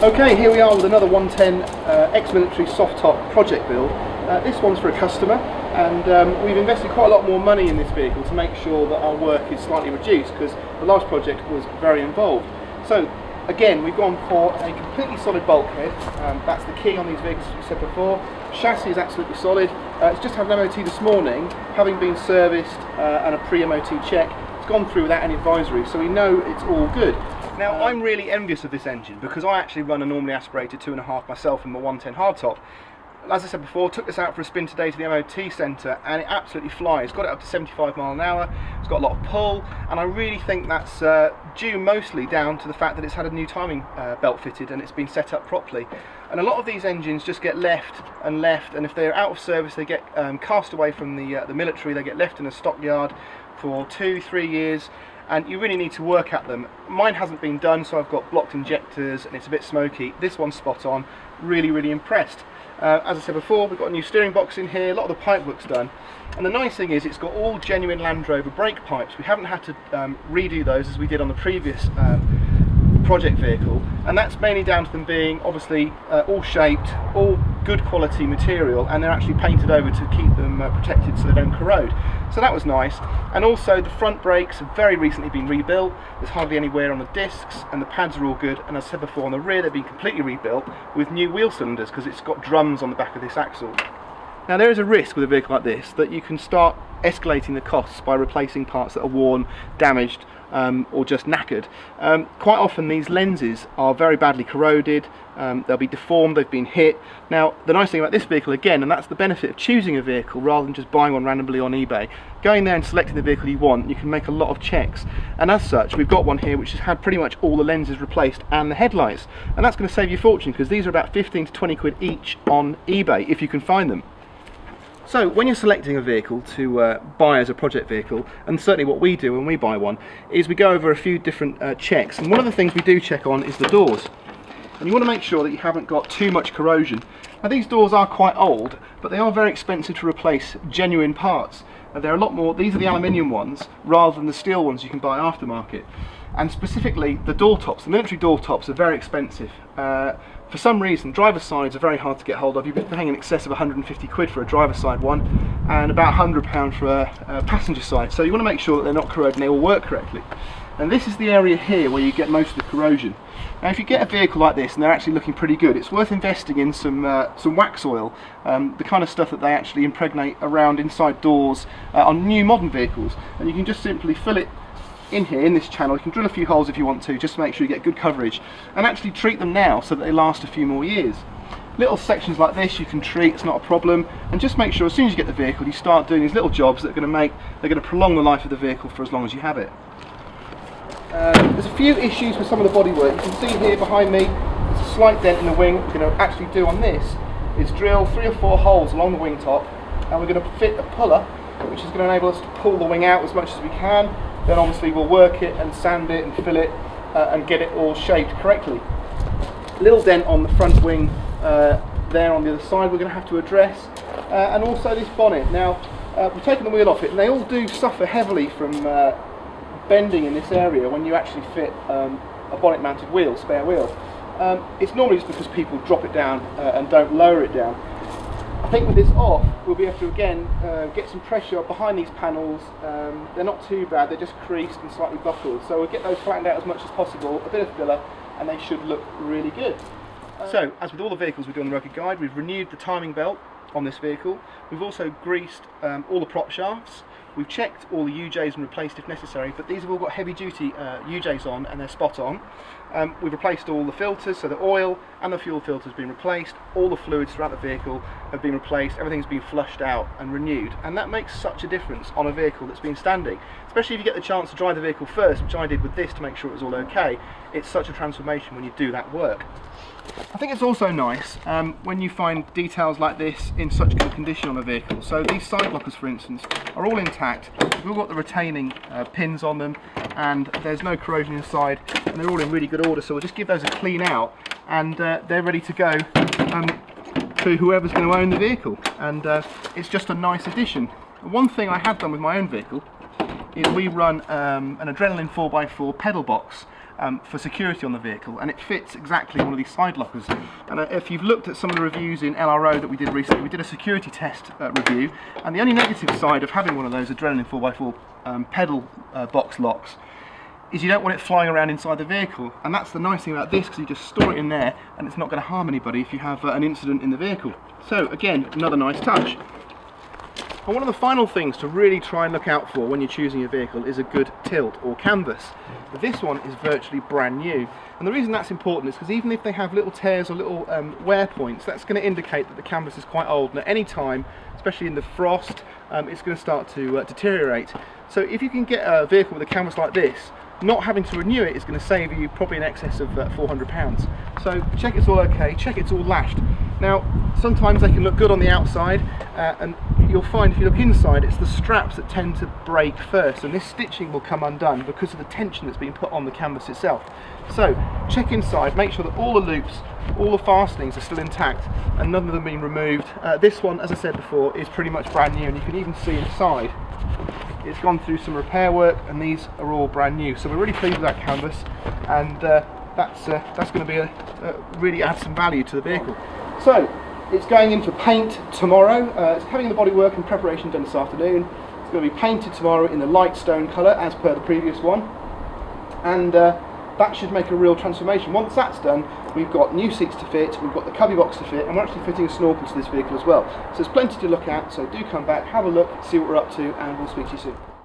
Okay, here we are with another 110 ex-military soft top project build. This one's for a customer, and we've invested quite a lot more money in this vehicle to make sure that our work is slightly reduced, because the last project was very involved. So again, we've gone for a completely solid bulkhead. That's the key on these vehicles, as we said before. Chassis is absolutely solid. It's just had an MOT this morning, having been serviced and a pre-MOT check. It's gone through without any advisory, so we know it's all good. Now, I'm really envious of this engine because I actually run a normally aspirated 2.5 myself in my 110 hardtop. As I said before, took this out for a spin today to the MOT centre, and it absolutely flies. Got it up to 75 miles an hour, it's got a lot of pull, and I really think that's due mostly down to the fact that it's had a new timing belt fitted and it's been set up properly. And a lot of these engines just get left, and if they're out of service they get cast away from the military, they get left in a stockyard for 2-3 years, and you really need to work at them. Mine hasn't been done, so I've got blocked injectors and it's a bit smoky. This one's spot on. Really impressed. As I said before, we've got a new steering box in here, a lot of the pipe work's done, and the nice thing is it's got all genuine Land Rover brake pipes. We haven't had to redo those as we did on the previous project vehicle, and that's mainly down to them being obviously all shaped, all good quality material, and they're actually painted over to keep them protected so they don't corrode. So that was nice. And also the front brakes have very recently been rebuilt. There's hardly any wear on the discs, and the pads are all good, and as I said before, on the rear they've been completely rebuilt with new wheel cylinders because it's got drums on the back of this axle. Now, there is a risk with a vehicle like this that you can start escalating the costs by replacing parts that are worn, damaged, or just knackered. Quite often these lenses are very badly corroded, they'll be deformed, they've been hit. Now, the nice thing about this vehicle again, and that's the benefit of choosing a vehicle rather than just buying one randomly on eBay, going there and selecting the vehicle you want, you can make a lot of checks. And as such, we've got one here which has had pretty much all the lenses replaced and the headlights, and that's going to save you a fortune because these are about 15 to 20 quid each on eBay if you can find them. So when you're selecting a vehicle to buy as a project vehicle, and certainly what we do when we buy one, is we go over a few different checks, and one of the things we do check on is the doors. And you want to make sure that you haven't got too much corrosion. Now, these doors are quite old, but they are very expensive to replace genuine parts. They're a lot more, these are the aluminium ones rather than the steel ones you can buy aftermarket. And specifically the door tops, the military door tops are very expensive. For some reason, driver's sides are very hard to get hold of. You'd be paying in excess of 150 quid for a driver's side one, and about £100 for a passenger side. So you want to make sure that they're not corroded and they all work correctly. And this is the area here where you get most of the corrosion. Now, if you get a vehicle like this and they're actually looking pretty good, it's worth investing in some wax oil, the kind of stuff that they actually impregnate around inside doors on new modern vehicles. And you can just simply fill it in here in this channel. You can drill a few holes if you want to, just to make sure you get good coverage, and actually treat them now so that they last a few more years. Little sections like this you can treat, it's not a problem, and just make sure as soon as you get the vehicle you start doing these little jobs that are going to prolong the life of the vehicle for as long as you have it. There's a few issues with some of the bodywork. You can see here behind me there's a slight dent in the wing. What we're going to actually do on this is drill 3 or 4 holes along the wing top, and we're going to fit a puller which is going to enable us to pull the wing out as much as we can. Then obviously we'll work it and sand it and fill it and get it all shaped correctly. Little dent on the front wing there on the other side we're going to have to address, and also this bonnet. Now, we've taken the wheel off it, and they all do suffer heavily from bending in this area when you actually fit a bonnet mounted wheel, spare wheel. It's normally just because people drop it down and don't lower it down. I think with this off, we'll be able to again get some pressure behind these panels. They're not too bad, they're just creased and slightly buckled. So we'll get those flattened out as much as possible, a bit of filler, and they should look really good. So, as with all the vehicles we do on the Rugged Guide, we've renewed the timing belt on this vehicle. We've also greased all the prop shafts. We've checked all the UJs and replaced if necessary, but these have all got heavy duty UJs on and they're spot on. We've replaced all the filters, so the oil and the fuel filter has been replaced. All the fluids throughout the vehicle have been replaced. Everything's been flushed out and renewed, and that makes such a difference on a vehicle that's been standing. Especially if you get the chance to drive the vehicle first, which I did with this to make sure it was all okay. It's such a transformation when you do that work. I think it's also nice when you find details like this in such good condition on a vehicle. So these side blockers, for instance, are all intact. We've all got the retaining pins on them, and there's no corrosion inside, and they're all in really good order. So we'll just give those a clean out, and they're ready to go to whoever's going to own the vehicle. And it's just a nice addition. One thing I have done with my own vehicle is we run an adrenaline 4x4 pedal box. for security on the vehicle, and it fits exactly one of these side lockers. And if you've looked at some of the reviews in LRO that we did recently, we did a security test review, and the only negative side of having one of those Adrenaline 4x4 pedal box locks is you don't want it flying around inside the vehicle. And that's the nice thing about this, because you just store it in there and it's not going to harm anybody if you have an incident in the vehicle. So again, another nice touch. And one of the final things to really try and look out for when you're choosing a vehicle is a good tilt or canvas. This one is virtually brand new, and the reason that's important is because even if they have little tears or little wear points, that's going to indicate that the canvas is quite old, and at any time, especially in the frost, it's going to start to deteriorate. So if you can get a vehicle with a canvas like this, not having to renew it is going to save you probably in excess of £400. So check it's all okay, check it's all lashed. Now sometimes they can look good on the outside, and you'll find if you look inside it's the straps that tend to break first, and this stitching will come undone because of the tension that's been put on the canvas itself. So check inside, make sure that all the loops, all the fastenings are still intact and none of them being removed. This one, as I said before, is pretty much brand new, and you can even see inside it's gone through some repair work, and these are all brand new. So we're really pleased with that canvas, and that's going to really add some value to the vehicle. So it's going in for paint tomorrow. It's having the bodywork and preparation done this afternoon. It's going to be painted tomorrow in the light stone colour as per the previous one, and that should make a real transformation. Once that's done, we've got new seats to fit, we've got the cubby box to fit, and we're actually fitting a snorkel to this vehicle as well. So there's plenty to look at, so do come back, have a look, see what we're up to, and we'll speak to you soon.